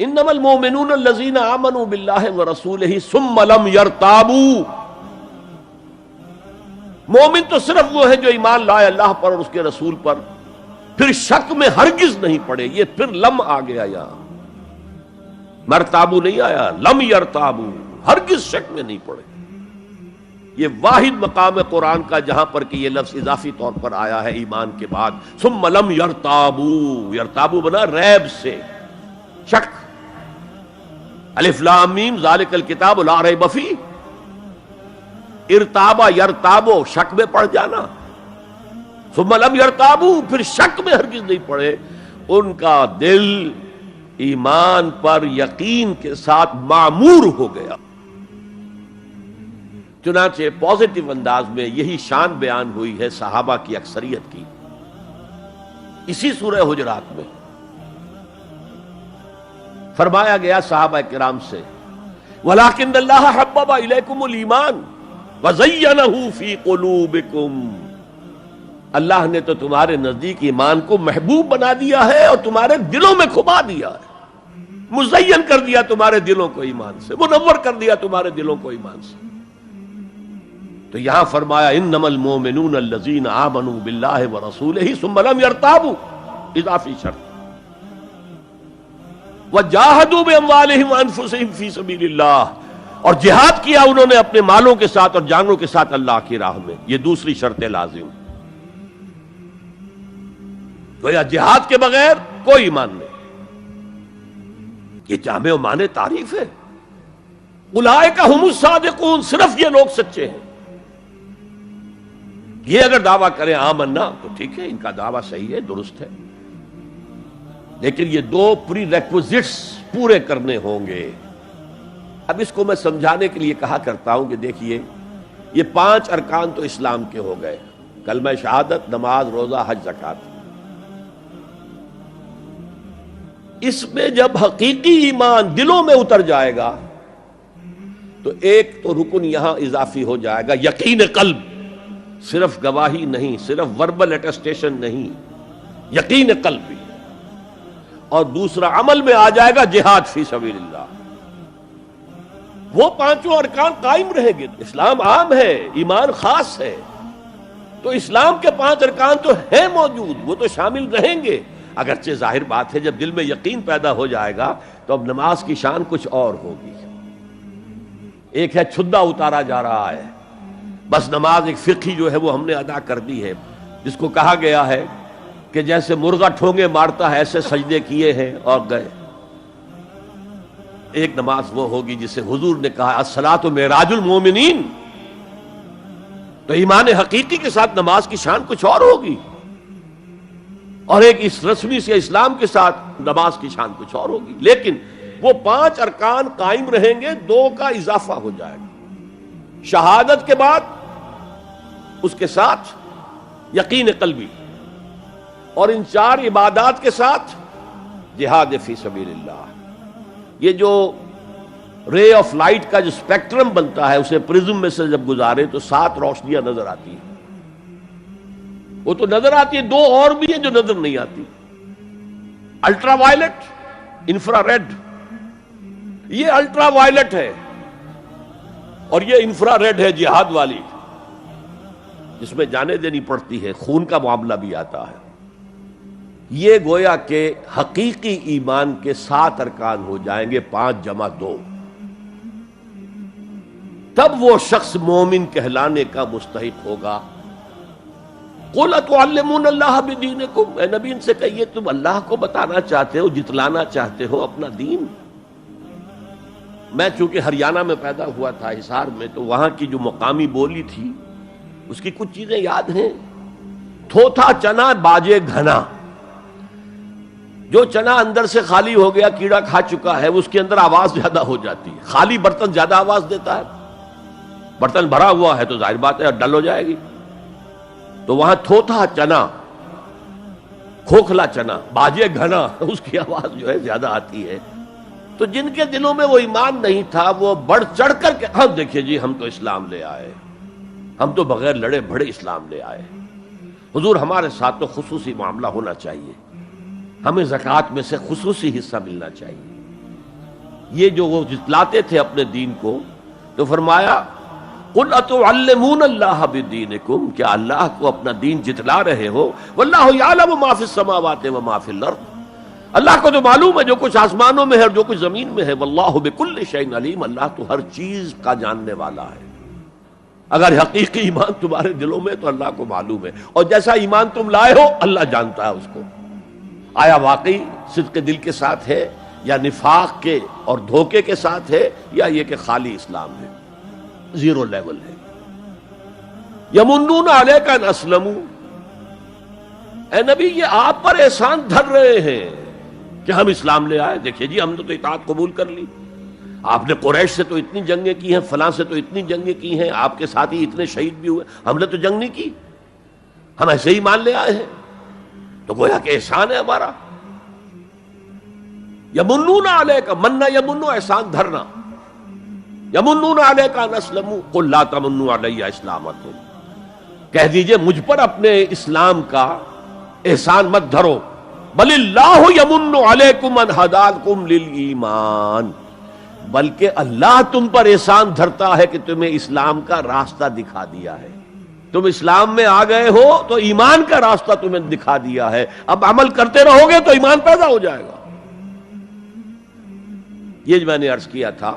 انما المؤمنون الذین آمنوا باللہ ورسولہ ثم لم یرتابوا، مومن تو صرف وہ ہے جو ایمان لائے اللہ پر اور اس کے رسول پر، پھر شک میں ہرگز نہیں پڑے. یہ پھر لم آ گیا، یہاں مرتابو نہیں آیا، لم یرتابو، ہرگز شک میں نہیں پڑے. یہ واحد مقام ہے قرآن کا جہاں پر کہ یہ لفظ اضافی طور پر آیا ہے ایمان کے بعد. ثم لم یرتابو، یرتابو بنا ریب سے، شک. الف لام میم ذالک الکتاب لا ریب فیہ، ارتابا یرتابو، شک میں پڑ جانا. ثم لم یرتابو، پھر شک میں ہرگز نہیں پڑے. ان کا دل ایمان پر یقین کے ساتھ معمور ہو گیا. چنانچہ پازیٹو انداز میں یہی شان بیان ہوئی ہے صحابہ کی اکثریت کی اسی سورہ حجرات میں. فرمایا گیا صحابہ کرام سے وَلَٰكِنَّ اللَّهَ حَبَّبَ إِلَيْكُمُ الْإِيمَانَ وَزَيَّنَهُ فِي قُلُوبِكُمْ، اللہ نے تو تمہارے نزدیک ایمان کو محبوب بنا دیا ہے اور تمہارے دلوں میں کھبا دیا ہے، مزین کر دیا تمہارے دلوں کو ایمان سے، منور کر دیا تمہارے دلوں کو ایمان سے. تو یہاں فرمایا انما المؤمنون الذین آمنوا باللہ ورسولہ ثم لم یرتابوا، اضافی شرط. وجاہدوا باموالہم وانفسہم فی سبیل اللہ، اور جہاد کیا انہوں نے اپنے مالوں کے ساتھ اور جانوں کے ساتھ اللہ کی راہ میں. یہ دوسری شرط لازم. تو یا جہاد کے بغیر کوئی ایمان نہیں. یہ جامع و معنی تعریف ہے. اولئک ھم الصادقون، صرف یہ لوگ سچے ہیں. یہ اگر دعویٰ کریں آمنا تو ٹھیک ہے، ان کا دعویٰ صحیح ہے، درست ہے، لیکن یہ دو پری ریکوزٹس پورے کرنے ہوں گے. اب اس کو میں سمجھانے کے لیے کہا کرتا ہوں کہ دیکھیے یہ 5 ارکان تو اسلام کے ہو گئے، کلمہ شہادت، نماز، روزہ، حج، زکوٰۃ. اس میں جب حقیقی ایمان دلوں میں اتر جائے گا تو ایک تو رکن یہاں اضافی ہو جائے گا، یقین قلب. صرف گواہی نہیں، صرف وربل اٹیسٹیشن نہیں، یقین قلب بھی. اور دوسرا عمل میں آ جائے گا جہاد فی سبیل اللہ. وہ 5 ارکان قائم رہیں گے. اسلام عام ہے، ایمان خاص ہے، تو اسلام کے 5 ارکان تو ہیں موجود، وہ تو شامل رہیں گے. اگرچہ ظاہر بات ہے جب دل میں یقین پیدا ہو جائے گا تو اب نماز کی شان کچھ اور ہوگی. ایک ہے چھدا اتارا جا رہا ہے، بس نماز ایک فقہی جو ہے وہ ہم نے ادا کر دی ہے، جس کو کہا گیا ہے کہ جیسے مرغا ٹھونگے مارتا ہے ایسے سجدے کیے ہیں اور گئے. ایک نماز وہ ہوگی جسے حضور نے کہا الصلاۃ معراج المومنین. تو ایمان حقیقی کے ساتھ نماز کی شان کچھ اور ہوگی، اور ایک اس رسمی سے اسلام کے ساتھ نماز کی شان کچھ اور ہوگی. لیکن وہ 5 ارکان قائم رہیں گے، 2 کا اضافہ ہو جائے گا. شہادت کے بعد اس کے ساتھ یقین قلبی، اور ان 4 عبادات کے ساتھ جہاد فی سبیل اللہ. یہ جو رے آف لائٹ کا جو اسپیکٹرم بنتا ہے اسے پرزم میں سے جب گزارے تو 7 روشنیاں نظر آتی ہیں. وہ تو نظر آتی ہے، 2 اور بھی ہیں جو نظر نہیں آتی. Ultraviolet, infrared. یہ الٹرا وائلٹ ہے اور یہ انفرا ریڈ ہے جہاد والی، جس میں جانیں دینی پڑتی ہے، خون کا معاملہ بھی آتا ہے. یہ گویا کہ حقیقی ایمان کے 7 ارکان ہو جائیں گے، 5 جمع 2. تب وہ شخص مومن کہلانے کا مستحق ہوگا. قُلْ أَتُعَلِّمُونَ اللَّهَ بِدِينِكُمْ، اے نبی ان سے کہیے تم اللہ کو بتانا چاہتے ہو، جتلانا چاہتے ہو اپنا دین. میں چونکہ ہریانہ میں پیدا ہوا تھا، حصار میں، تو وہاں کی جو مقامی بولی تھی اس کی کچھ چیزیں یاد ہیں. تھوتھا چنا باجے گھنا. جو چنا اندر سے خالی ہو گیا، کیڑا کھا چکا ہے، اس کے اندر آواز زیادہ ہو جاتی ہے. خالی برتن زیادہ آواز دیتا ہے، برتن بھرا ہوا ہے تو ظاہر بات ہے ڈل ہو جائے گی. تو وہاں تھوتھا چنا، کھوکھلا چنا، باجے گھنا، اس کی آواز جو ہے زیادہ آتی ہے. تو جن کے دلوں میں وہ ایمان نہیں تھا وہ بڑھ چڑھ کر کے ہم دیکھیے جی ہم تو اسلام لے آئے، ہم تو بغیر لڑے بھڑے اسلام لے آئے. حضور ہمارے ساتھ تو خصوصی معاملہ ہونا چاہیے، ہمیں زکوٰۃ میں سے خصوصی حصہ ملنا چاہیے. یہ جو وہ جتلاتے تھے اپنے دین کو، تو فرمایا قل اتعلمون اللہ بدینکم، کیا اللہ کو اپنا دین جتلا رہے ہو؟ واللہ یعلم ما فی السماوات و ما فی الارض، اللہ کو تو معلوم ہے جو کچھ آسمانوں میں ہے اور جو کچھ زمین میں ہے۔ واللہ بکل شیء علیم، اللہ تو ہر چیز کا جاننے والا ہے۔ اگر حقیقی ایمان تمہارے دلوں میں تو اللہ کو معلوم ہے، اور جیسا ایمان تم لائے ہو اللہ جانتا ہے اس کو، آیا واقعی صدق دل کے ساتھ ہے یا نفاق کے اور دھوکے کے ساتھ ہے، یا یہ کہ خالی اسلام ہے، زیرو لیول ہے۔ یمنون علیک ان اسلموا، اے نبی یہ آپ پر احسان دھر رہے ہیں کہ ہم اسلام لے آئے، دیکھیے جی ہم نے تو اطاعت قبول کر لی، آپ نے قریش سے تو اتنی جنگیں کی ہیں، فلاں سے تو اتنی جنگیں کی ہیں، آپ کے ساتھی اتنے شہید بھی ہوئے، ہم نے تو جنگ نہیں کی، ہم ایسے ہی مان لے آئے ہیں، تو گویا کہ احسان ہے ہمارا۔ یمنون علیک، مننا یمنو احسان دھرنا، یمنون علیک ان اسلموا قل لا تمنوا علی اسلامکم، کہہ دیجئے مجھ پر اپنے اسلام کا احسان مت دھرو، بل اللہ یمن علیکم ان ہداکم للایمان، بلکہ اللہ تم پر احسان دھرتا ہے کہ تمہیں اسلام کا راستہ دکھا دیا ہے، تم اسلام میں آ گئے ہو تو ایمان کا راستہ تمہیں دکھا دیا ہے، اب عمل کرتے رہو گے تو ایمان پیدا ہو جائے گا۔ یہ میں نے عرض کیا تھا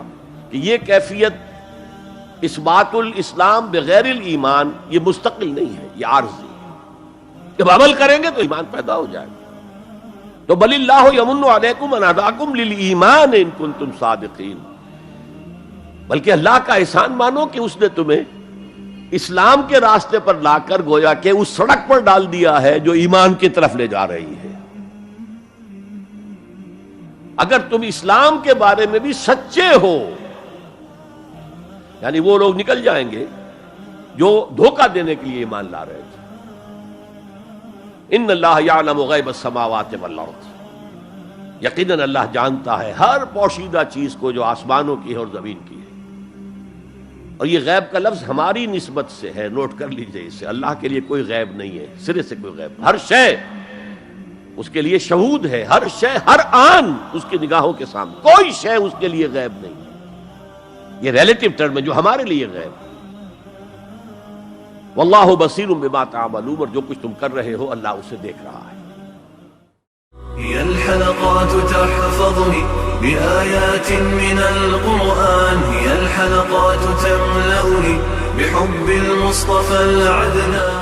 کہ یہ کیفیت اثبات الاسلام بغیر الایمان یہ مستقل نہیں ہے، یہ عارضی ہے، جب عمل کریں گے تو ایمان پیدا ہو جائے گا۔ تو بل اللہ یمن علیکم ان ہداکم للایمان ان کنتم صادقین، بلکہ اللہ کا احسان مانو کہ اس نے تمہیں اسلام کے راستے پر لا کر گویا کہ اس سڑک پر ڈال دیا ہے جو ایمان کی طرف لے جا رہی ہے۔ اگر تم اسلام کے بارے میں بھی سچے ہو، یعنی وہ لوگ نکل جائیں گے جو دھوکہ دینے کے لیے ایمان لا رہے تھے۔ ان اللہ یعلم غیب السماوات والارض، یقیناً اللہ جانتا ہے ہر پوشیدہ چیز کو جو آسمانوں کی ہے اور زمین کی ہے۔ اور یہ غیب کا لفظ ہماری نسبت سے ہے، نوٹ کر لیجئے اسے، اللہ کے لیے کوئی غیب نہیں ہے، سرے سے کوئی غیب، ہر شے اس کے لیے شہود ہے، ہر شے ہر آن اس کی نگاہوں کے سامنے، کوئی شے اس کے لیے غیب نہیں، یہ ریلیٹو ٹرم ہے جو ہمارے لیے غیب ہے۔ واللہ بصیر بما تعملون، اور جو کچھ تم کر رہے ہو اللہ اسے دیکھ رہا ہے۔ هي الحلقات تحفظني بآيات من القرآن، هي الحلقات تملأني بحب المصطفى العدنان.